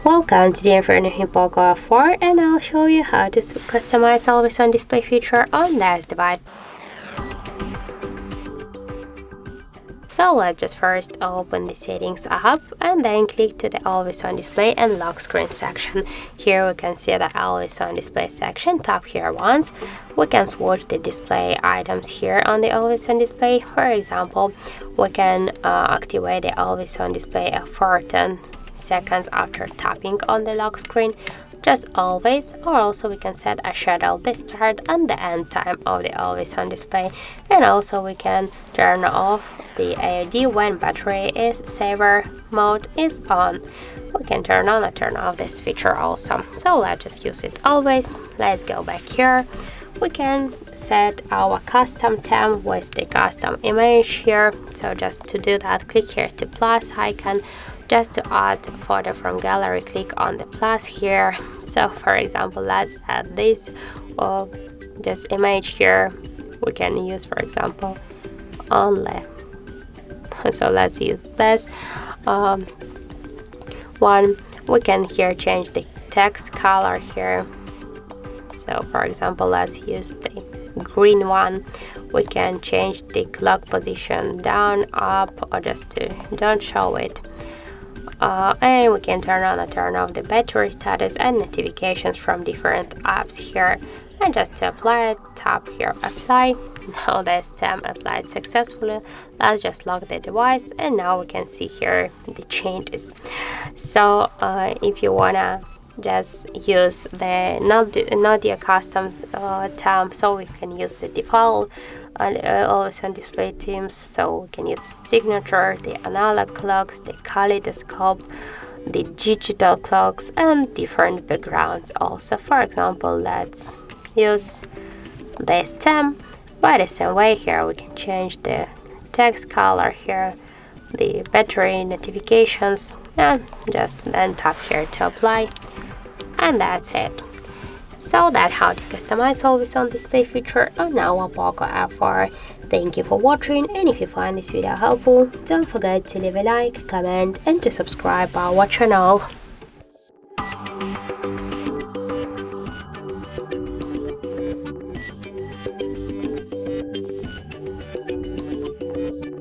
Welcome, today I'm running POCO F4 and I'll show you how to customize always on display feature on this device. So let's just first open the settings app and then click to the always on display and lock screen section. Here we can see the always on display section. Tap here once. We can switch the display items here on the always on display. For example, we can activate the always on display for 10 seconds after tapping on the lock screen, just always, or also we can set a schedule the start and the end time of the always on display, and also we can turn off the AID when battery is saver mode is on. We can turn on or turn off this feature also. So let's just use it always. Let's go back here. We can set our custom theme with the custom image here. So just to do that, click here to plus icon. Just to add photo from gallery, click on the plus here. So for example, let's add this just image here. We can use, for example, only. So let's use this one. We can here change the text color here. So for example, let's use the green one. We can change the clock position down, up, or just to don't show it. And we can turn on or turn off the battery status and notifications from different apps here. And just to apply it, tap here apply. Now the stem applied successfully. Let's just lock the device, and now we can see here the changes. So if you wanna just use the not your custom theme, so we can use the default always on display themes. So we can use the signature, the analog clocks, the kaleidoscope, the digital clocks, and different backgrounds also. For example, let's use this theme. By the same way, here we can change the text color here, the battery notifications, and just then tap here to apply, and that's it. So that's how to customize always on display feature on our POCO F4. Thank you for watching, and if you find this video helpful, don't forget to leave a like, comment, and to subscribe our channel.